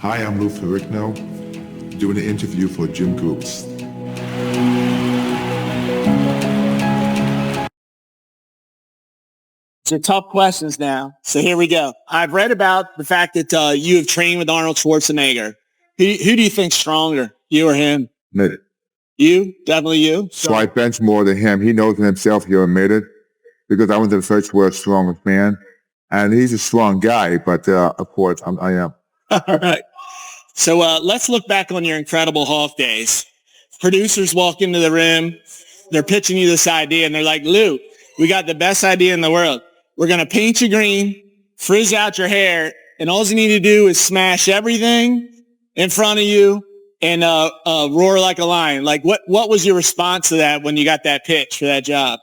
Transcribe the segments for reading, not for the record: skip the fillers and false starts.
Hi, I'm Lou Ferrigno, doing an interview for Jim Groups. So tough questions now. So here we go. I've read about the fact that you have trained with Arnold Schwarzenegger. Who do you think's stronger, you or him? Admit it. You? Definitely you? So I bench more than him. He knows in himself he'll admit it because I was the first world's strongest man. And he's a strong guy, but of course I am. All right. So let's look back on your incredible Hulk days. Producers walk into the room. They're pitching you this idea, and they're like, Lou, we got the best idea in the world. We're going to paint you green, frizz out your hair, and all you need to do is smash everything in front of you and roar like a lion. Like, what was your response to that when you got that pitch for that job?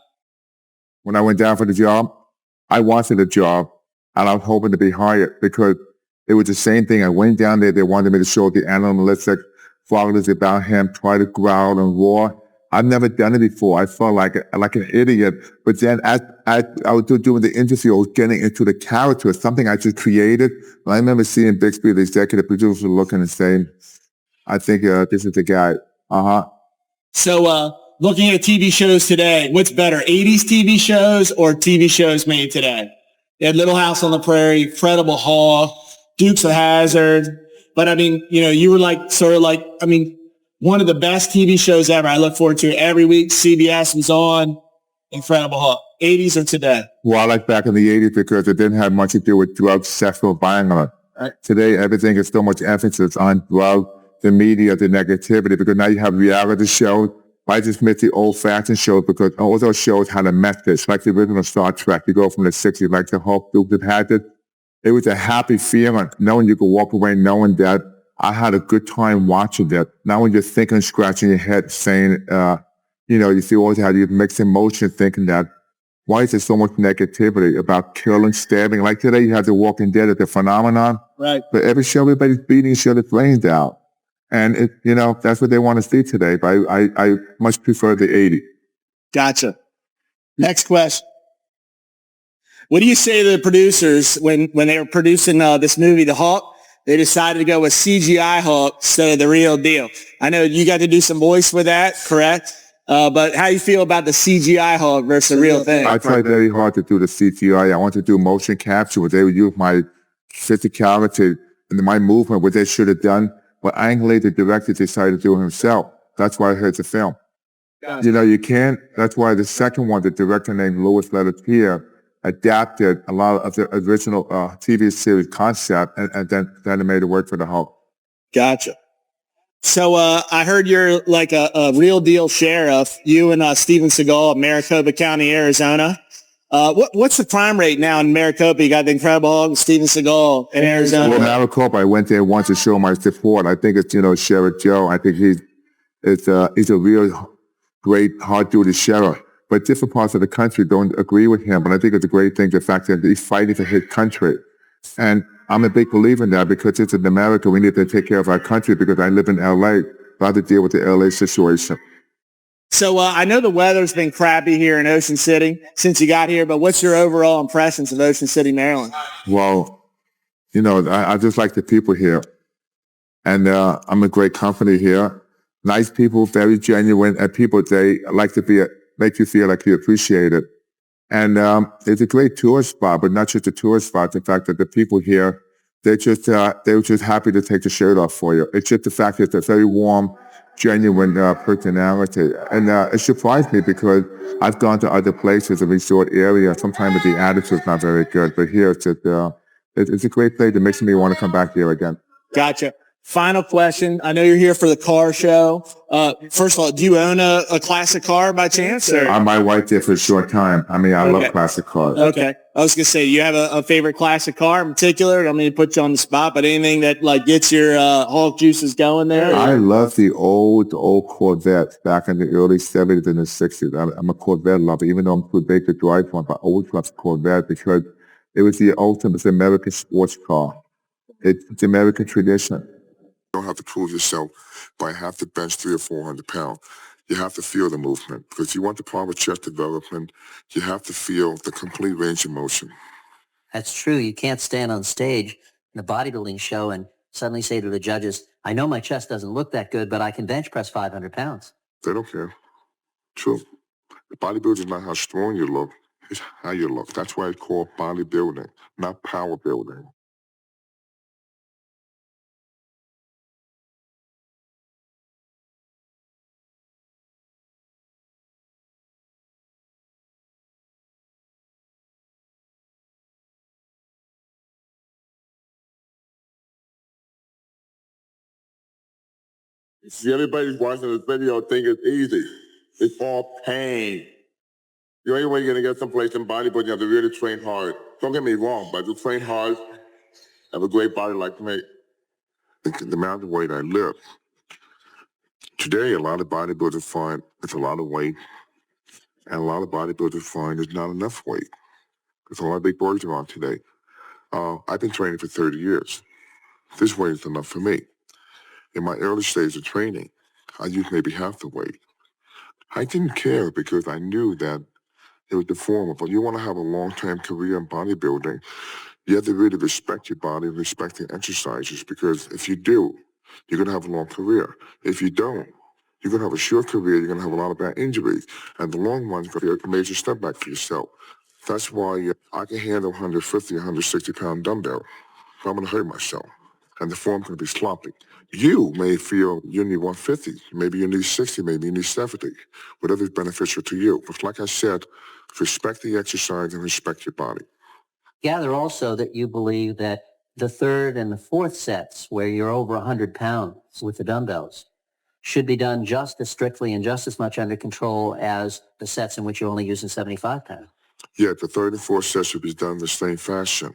When I went down for the job, I wanted the job, and I was hoping to be hired because it was the same thing. I went down there. They wanted me to show the animalistic qualities about him, try to growl and roar. I've never done it before. I felt like an idiot. But then as I was doing the interview, I was getting into the character, something I just created. And I remember seeing Bixby, the executive producer, looking and saying, I think this is the guy. So looking at TV shows today, what's better, 80s TV shows or TV shows made today? They had Little House on the Prairie, Incredible Hulk, Dukes of Hazzard. But I mean, you were one of the best TV shows ever. I look forward to it every week. CBS was on. Incredible Hulk. 80s or today? Well, I like back in the 80s because it didn't have much to do with drugs, sexual violence. Right. Today, everything is so much emphasis on drugs, the media, the negativity, because now you have reality shows. I just miss the old-fashioned shows because all those shows had a message, like the original Star Trek. You go from the 60s, like the Hulk, Dukes of Hazzard. It was a happy feeling, knowing you could walk away knowing that I had a good time watching that. Now when you're thinking and scratching your head saying, you see always how you mix emotions thinking that, why is there so much negativity about killing, stabbing? Like today you have The Walking Dead as a phenomenon. Right. But every show, everybody's beating each other's brains out. And, that's what they want to see today. But I much prefer the 80s. Gotcha. Next question. What do you say to the producers when they were producing this movie, The Hulk? They decided to go with CGI Hulk instead of the real deal. I know you got to do some voice with that, correct? But how do you feel about the CGI Hulk versus the real thing? I tried very hard to do the CGI. I want to do motion capture where they would use my physicality and my movement, what they should have done. But Ang Lee, the director, decided to do it himself. That's why I heard the film. Gotcha. You can't. That's why the second one, the director named Louis Leterrier, adapted a lot of the original TV series concept and then it made it work for the Hulk. Gotcha. So I heard you're like a real deal sheriff, you and Steven Seagal of Maricopa County, Arizona. What's the crime rate now in Maricopa? You got the Incredible Hulk and Steven Seagal in Arizona. Well, Maricopa, I went there once to show my support. I think it's, Sheriff Joe. I think he's a real great, hard-duty sheriff. But different parts of the country don't agree with him. But I think it's a great thing, the fact that he's fighting for his country. And I'm a big believer in that because it's in America. We need to take care of our country because I live in L.A. I have to deal with the L.A. situation. So I know the weather's been crappy here in Ocean City since you got here, but what's your overall impressions of Ocean City, Maryland? Well, I just like the people here. And I'm a great company here. Nice people, very genuine, and people, they like to make you feel like you appreciate it. And it's a great tourist spot, but not just a tourist spot. The fact that the people here, they're just happy to take the shirt off for you. It's just the fact that it's a very warm, genuine personality. And it surprised me because I've gone to other places, a resort area. Sometimes the attitude's not very good, but here it's a great place. It makes me want to come back here again. Gotcha. Final question. I know you're here for the car show. First of all, do you own a classic car by chance? Or? I might wife there for a short time. I love classic cars. Okay. I was going to say, you have a favorite classic car in particular? I don't mean to put you on the spot, but anything that gets your Hulk juices going there? I love the old Corvettes back in the early 70s and the 60s. I'm a Corvette lover, even though I'm too big to drive one, but I always loved Corvette because it was the ultimate American sports car. It's American tradition. You don't have to prove yourself by have to bench 300 or 400 pounds. You have to feel the movement. Because you want the proper chest development, you have to feel the complete range of motion. That's true. You can't stand on stage in a bodybuilding show and suddenly say to the judges, I know my chest doesn't look that good, but I can bench press 500 pounds. They don't care. True. Bodybuilding is not how strong you look, it's how you look. That's why it's called bodybuilding, not power building. See, everybody's watching this video think it's easy. It's all pain. The only way you're going to get someplace in bodybuilding, you have to really train hard. Don't get me wrong, but you train hard, have a great body like me. The amount of weight I lift. Today, a lot of bodybuilders find it's a lot of weight, and a lot of bodybuilders find there's not enough weight. There's a lot of big boys around today. I've been training for 30 years. This weight is enough for me. In my early stage of training, I used maybe half the weight. I didn't care because I knew that it was deformable. You want to have a long-term career in bodybuilding, you have to really respect your body and respect the exercises, because if you do, you're going to have a long career. If you don't, you're going to have a short career, you're going to have a lot of bad injuries, and the long run's going to be a major step back for yourself. That's why I can handle 150, 160-pound dumbbell. I'm going to hurt myself, and the form's going to be sloppy. You may feel you need 150, maybe you need 60, maybe you need 70, whatever is beneficial to you. But like I said, respect the exercise and respect your body. Gather also that you believe that the third and the fourth sets, where you're over 100 pounds with the dumbbells, should be done just as strictly and just as much under control as the sets in which you're only using 75 pounds. Yeah, the third and fourth sets should be done in the same fashion.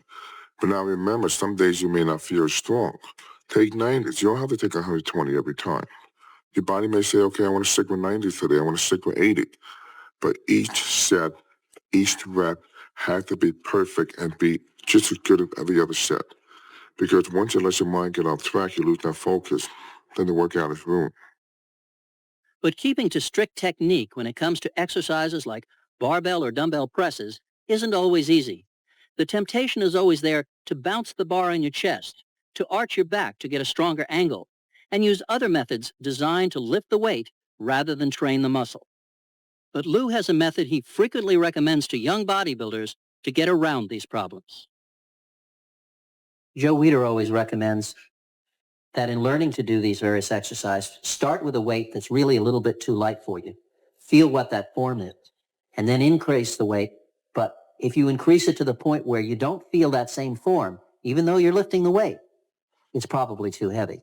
But now remember, some days you may not feel as strong. Take 90s. You don't have to take 120 every time. Your body may say, okay, I want to stick with 90 today. I want to stick with 80. But each set, each rep had to be perfect and be just as good as every other set. Because once you let your mind get off track, you lose that focus. Then the workout is ruined. But keeping to strict technique when it comes to exercises like barbell or dumbbell presses isn't always easy. The temptation is always there to bounce the bar on your chest, to arch your back to get a stronger angle, and use other methods designed to lift the weight rather than train the muscle. But Lou has a method he frequently recommends to young bodybuilders to get around these problems. Joe Weider always recommends that in learning to do these various exercises, start with a weight that's really a little bit too light for you. Feel what that form is, and then increase the weight. But if you increase it to the point where you don't feel that same form, even though you're lifting the weight, it's probably too heavy.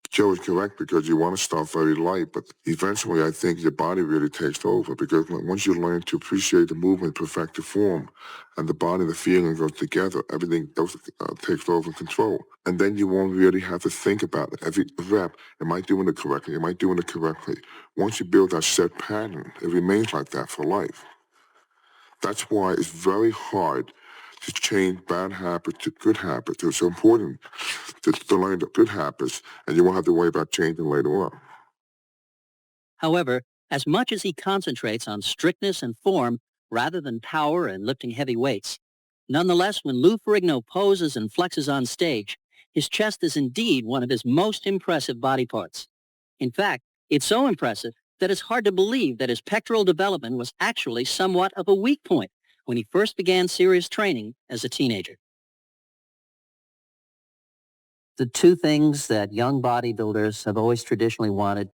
Joe is correct, because you want to start very light, but eventually I think your body really takes over, because once you learn to appreciate the movement, perfect the form, and the body and the feeling goes together, everything else takes over control. And then you won't really have to think about it. Every rep, am I doing it correctly? Am I doing it correctly? Once you build that set pattern, it remains like that for life. That's why it's very hard to change bad habits to good habits. It's so important to learn the good habits, and you won't have to worry about changing later on. However, as much as he concentrates on strictness and form rather than power and lifting heavy weights, nonetheless, when Lou Ferrigno poses and flexes on stage, his chest is indeed one of his most impressive body parts. In fact, it's so impressive that it's hard to believe that his pectoral development was actually somewhat of a weak point when he first began serious training as a teenager. The two things that young bodybuilders have always traditionally wanted